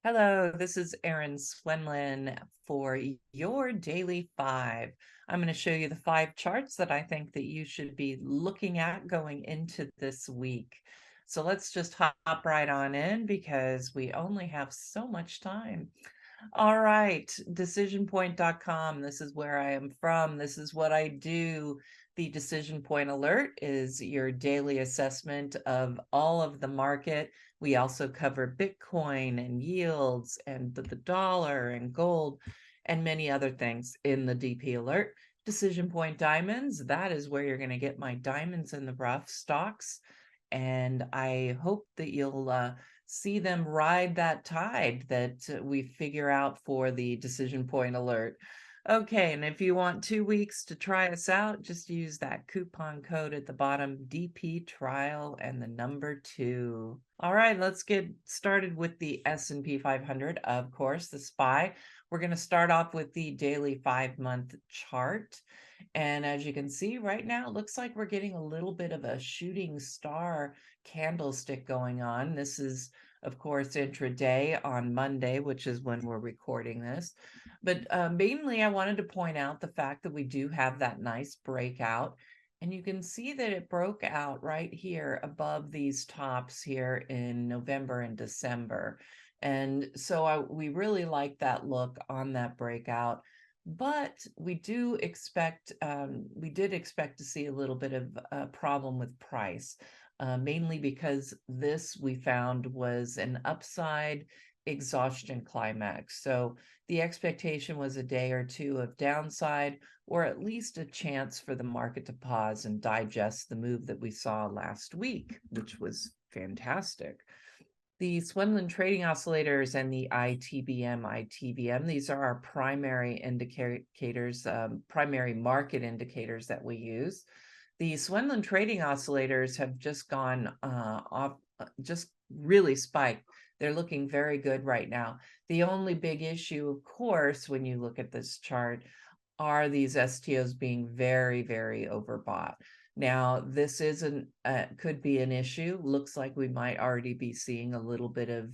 Hello, this is Erin Swenlin for your Daily 5. I'm going to show you the 5 charts that I think that you should be looking at going into this week. So let's just hop right on in because we only have so much time. All right, decisionpoint.com. This is where I am from. This is what I do. The Decision Point Alert is your daily assessment of all of the market. We also cover Bitcoin and yields and the dollar and gold and many other things in the DP Alert. Decision Point Diamonds, that is where you're going to get my diamonds in the rough stocks. And I hope that you'll see them ride that tide that we figure out for the Decision Point Alert. Okay, and if you want 2 weeks to try us out, just use that coupon code at the bottom, DP Trial and the number 2. All right, let's get started with the S&P 500, of course, the SPY. We're going to start off with the daily 5-month chart. And as you can see right now, it looks like we're getting a little bit of a shooting star candlestick going on. This is, of course, intraday on Monday, which is when we're recording this. But mainly, I wanted to point out the fact that we do have that nice breakout. And you can see that it broke out right here above these tops here in November and December. And so we really like that look on that breakout. But we did expect to see a little bit of a problem with price, mainly because this we found was an upside exhaustion climax. So the expectation was a day or two of downside, or at least a chance for the market to pause and digest the move that we saw last week, which was fantastic. The Swenlin Trading Oscillators and the ITBM, these are our primary indicators, primary market indicators that we use. The Swenlin Trading Oscillators have just gone off, just really spiked. They're looking very good right now. The only big issue, of course, when you look at this chart, are these STOs being very, very overbought. Now, this could be an issue. Looks like we might already be seeing a little bit of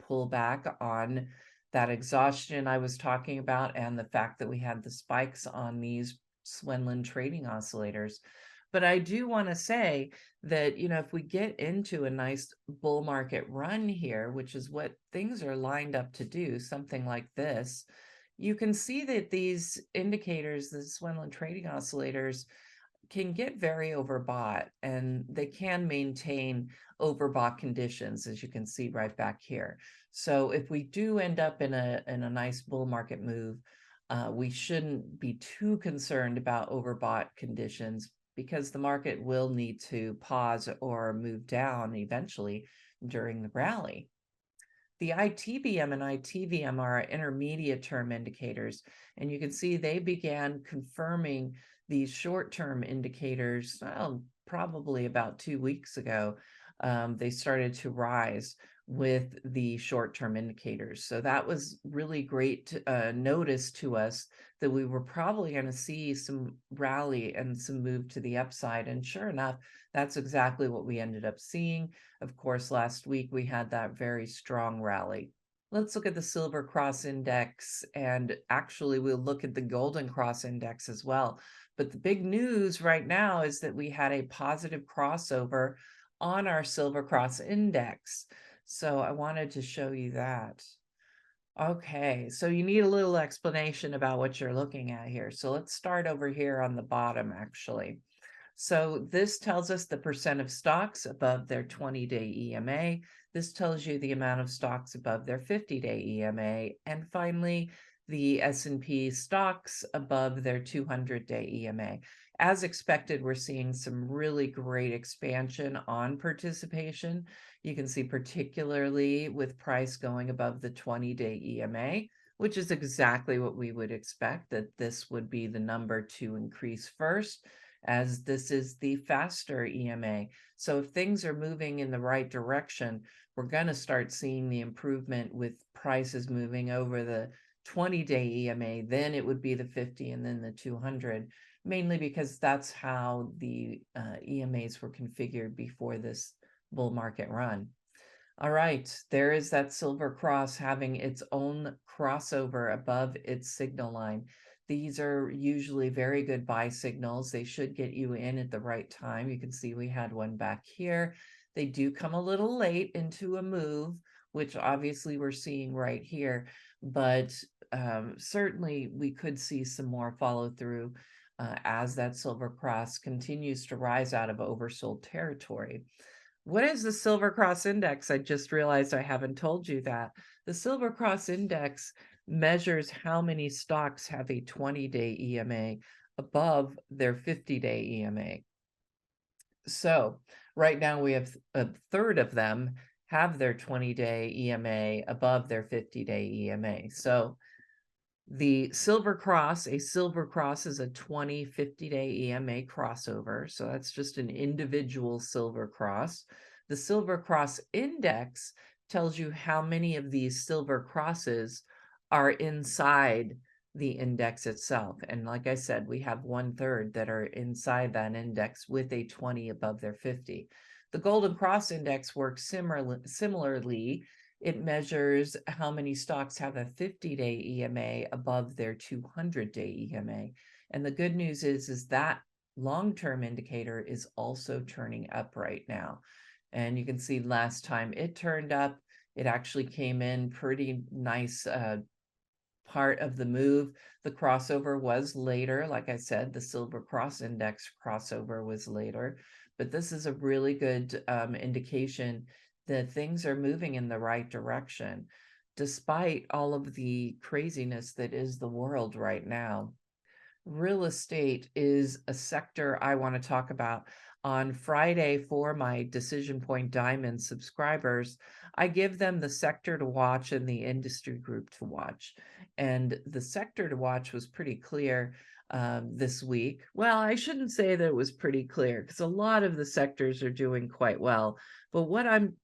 pullback on that exhaustion I was talking about, and the fact that we had the spikes on these Swenlin trading oscillators. But I do want to say that, if we get into a nice bull market run here, which is what things are lined up to do, something like this, you can see that these indicators, the Swenlin trading oscillators, can get very overbought, and they can maintain overbought conditions, as you can see right back here. So if we do end up in a nice bull market move, we shouldn't be too concerned about overbought conditions, because the market will need to pause or move down eventually during the rally. The ITBM and ITVM are intermediate term indicators, and you can see they began confirming these short-term indicators, probably about 2 weeks ago. They started to rise with the short-term indicators. So that was really great notice to us that we were probably going to see some rally and some move to the upside. And sure enough, that's exactly what we ended up seeing. Of course, last week we had that very strong rally. Let's look at the Silver Cross Index, and actually we'll look at the Golden Cross Index as well. But the big news right now is that we had a positive crossover on our Silver Cross Index. So I wanted to show you that. Okay, so you need a little explanation about what you're looking at here. So let's start over here on the bottom, actually. So this tells us the percent of stocks above their 20-day EMA. This tells you the amount of stocks above their 50-day EMA. And finally, the S&P stocks above their 200-day EMA. As expected, we're seeing some really great expansion on participation. You can see particularly with price going above the 20-day EMA, which is exactly what we would expect, that this would be the number to increase first, as this is the faster EMA. So if things are moving in the right direction, we're going to start seeing the improvement with prices moving over the 20-day EMA. Then it would be the 50 and then the 200, mainly because that's how the EMAs were configured before this bull market run. All right, there is that silver cross having its own crossover above its signal line. These are usually very good buy signals. They should get you in at the right time. You can see we had one back here. They do come a little late into a move, which obviously we're seeing right here, but certainly we could see some more follow through as that silver cross continues to rise out of oversold territory. What is the Silver Cross Index? I just realized I haven't told you that. The Silver Cross Index measures how many stocks have a 20-day EMA above their 50-day EMA. So right now we have a third of them have their 20-day EMA above their 50-day EMA. So the Silver Cross, a Silver Cross is a 20, 50-day EMA crossover. So that's just an individual Silver Cross. The Silver Cross Index tells you how many of these Silver Crosses are inside the index itself. And like I said, we have 1/3 that are inside that index with a 20 above their 50. The Golden Cross Index works similarly. It measures how many stocks have a 50-day EMA above their 200-day EMA. And the good news is that long-term indicator is also turning up right now. And you can see last time it turned up, it actually came in pretty nice part of the move. The crossover was later. Like I said, the Silver Cross Index crossover was later. But this is a really good indication that things are moving in the right direction, despite all of the craziness that is the world right now. Real estate is a sector I want to talk about. On Friday, for my Decision Point Diamond subscribers, I give them the sector to watch and the industry group to watch. And the sector to watch was pretty clear this week. Well, I shouldn't say that it was pretty clear because a lot of the sectors are doing quite well. But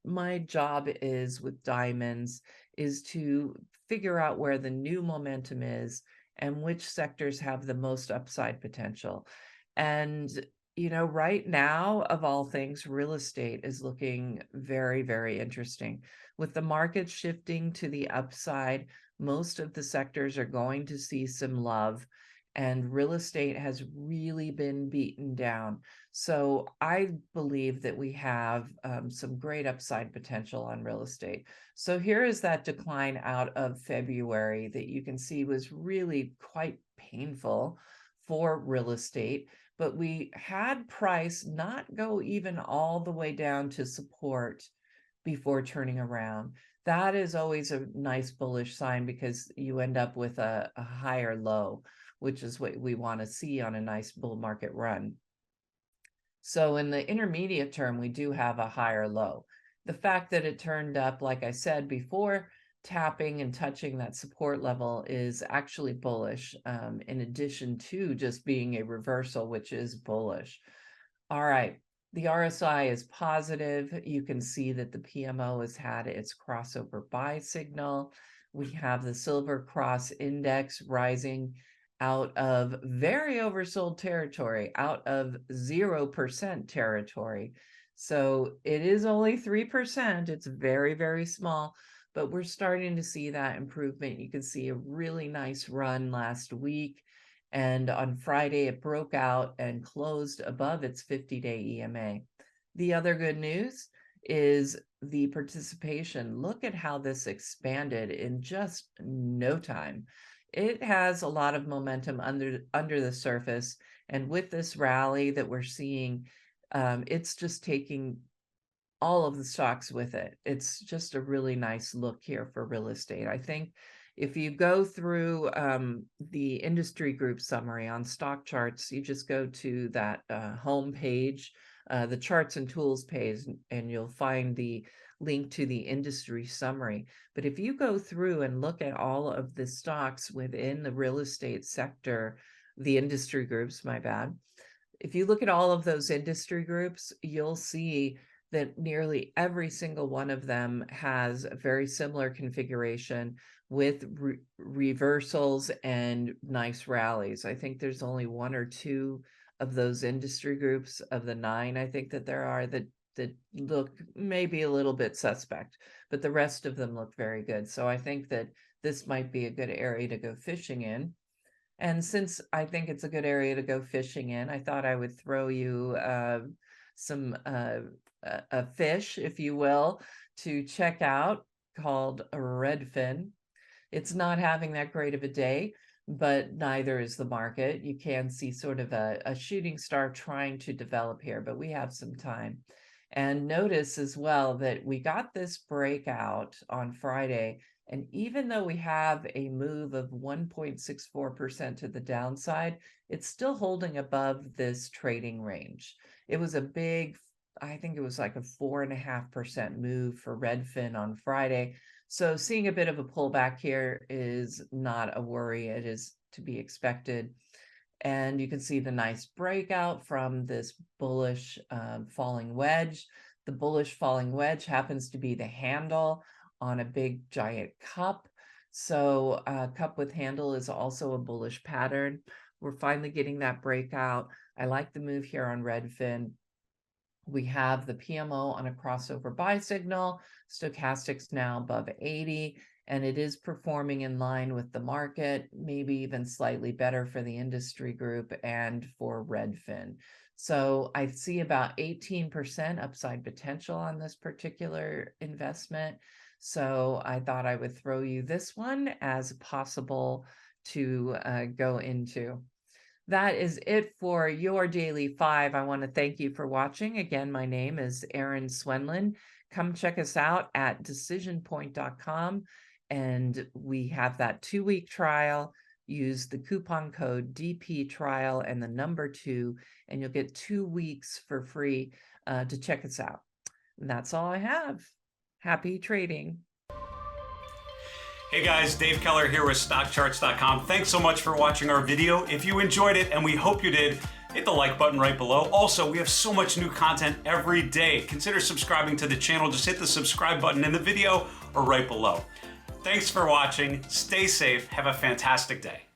my job is with diamonds is to figure out where the new momentum is and which sectors have the most upside potential. And, right now, of all things, real estate is looking very, very interesting. With the market shifting to the upside, most of the sectors are going to see some love, and real estate has really been beaten down. So I believe that we have some great upside potential on real estate. So here is that decline out of February that you can see was really quite painful for real estate, but we had price not go even all the way down to support before turning around. That is always a nice bullish sign because you end up with a higher low, which is what we want to see on a nice bull market run. So in the intermediate term, we do have a higher low. The fact that it turned up, like I said before, tapping and touching that support level is actually bullish, in addition to just being a reversal, which is bullish. All right, the RSI is positive. You can see that the PMO has had its crossover buy signal. We have the Silver Cross Index rising out of very oversold territory, out of 0% territory. So it is only 3%. It's very, very small, but we're starting to see that improvement. You can see a really nice run last week. And on Friday, it broke out and closed above its 50-day EMA. The other good news is the participation. Look at how this expanded in just no time. It has a lot of momentum under the surface. And with this rally that we're seeing, it's just taking all of the stocks with it. It's just a really nice look here for real estate. I think if you go through the industry group summary on StockCharts, you just go to that home page, the charts and tools page, and you'll find the link to the industry summary. But if you go through and look at all of the stocks within the real estate sector, the industry groups, my bad, if you look at all of those industry groups, you'll see that nearly every single one of them has a very similar configuration with reversals and nice rallies. I think there's only one or two of those industry groups of the 9, I think that there are, that that look maybe a little bit suspect, but the rest of them look very good. So I think that this might be a good area to go fishing in. And since I think it's a good area to go fishing in, I thought I would throw you some a fish, if you will, to check out called Redfin. It's not having that great of a day, but neither is the market. You can see sort of a shooting star trying to develop here, but we have some time. And notice as well that we got this breakout on Friday. And even though we have a move of 1.64% to the downside, it's still holding above this trading range. It was a big, I think it was like a 4.5% move for Redfin on Friday. So seeing a bit of a pullback here is not a worry. It is to be expected. And you can see the nice breakout from this bullish falling wedge. The bullish falling wedge happens to be the handle on a big giant cup. So cup with handle is also a bullish pattern. We're finally getting that breakout. I like the move here on Redfin. We have the PMO on a crossover buy signal. Stochastics now above 80, and it is performing in line with the market, maybe even slightly better for the industry group and for Redfin. So I see about 18% upside potential on this particular investment. So I thought I would throw you this one as possible to go into. That is it for your Daily 5. I want to thank you for watching. Again, my name is Erin Swenlin. Come check us out at decisionpoint.com, and we have that 2-week trial. Use the coupon code DP trial and the number 2, and you'll get 2 weeks for free to check us out. And that's all I have. Happy trading. Hey guys, Dave Keller here with StockCharts.com. Thanks so much for watching our video. If you enjoyed it, and we hope you did, hit the like button right below. Also, we have so much new content every day. Consider subscribing to the channel. Just hit the subscribe button in the video or right below. Thanks for watching. Stay safe. Have a fantastic day.